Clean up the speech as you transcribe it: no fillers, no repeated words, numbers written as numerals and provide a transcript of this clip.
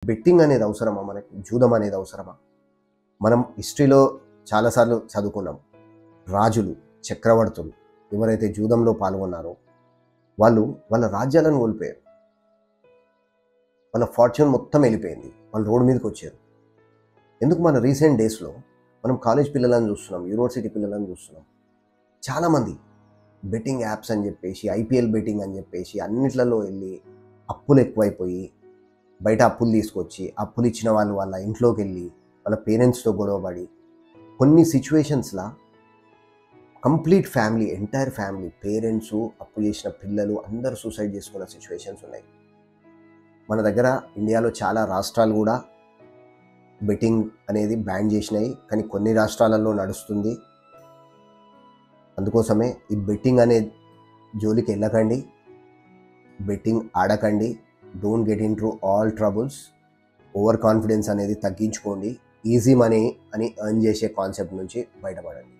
Betting అనేది అవసరమా మనకి? జూదం అనేది అవసరమా? మనం హిస్టరీలో చాలాసార్లు చదువుకున్నాం. రాజులు, చక్రవర్తులు ఎవరైతే జూదంలో పాల్గొన్నారో వాళ్ళు వాళ్ళ రాజ్యాలను కోల్పోయారు. వాళ్ళ ఫార్చ్యూన్ మొత్తం వెళ్ళిపోయింది. వాళ్ళు రోడ్డు మీదకి వచ్చారు. ఎందుకు మన రీసెంట్ డేస్లో మనం కాలేజ్ పిల్లలను చూస్తున్నాం, యూనివర్సిటీ పిల్లలను చూస్తున్నాం. చాలామంది బెట్టింగ్ యాప్స్ అని చెప్పేసి, ఐపీఎల్ బెట్టింగ్ అని చెప్పేసి అన్నిట్లలో వెళ్ళి అప్పులు ఎక్కువైపోయి బయట అప్పులు తీసుకొచ్చి అప్పులు ఇచ్చిన వాళ్ళు వాళ్ళ ఇంట్లోకి వెళ్ళి వాళ్ళ పేరెంట్స్తో గొడవపడి కొన్ని సిచ్యువేషన్స్లో complete family, entire family, parents, అప్పు చేసిన పిల్లలు అందరూ సూసైడ్ చేసుకున్న సిచ్యువేషన్స్ ఉన్నాయి. మన దగ్గర ఇండియాలో చాలా రాష్ట్రాలు కూడా బెట్టింగ్ అనేది బ్యాన్ చేసినాయి, కానీ కొన్ని రాష్ట్రాలలో నడుస్తుంది. అందుకోసమే ఈ బెట్టింగ్ అనే జోలికి వెళ్ళకండి, బెట్టింగ్ ఆడకండి. Don't get into all troubles. Over confidence అనేది తగ్గించుకోండి. ఈజీ మనీ అని ఎర్న్ చేసే కాన్సెప్ట్ నుంచి బయటపడండి.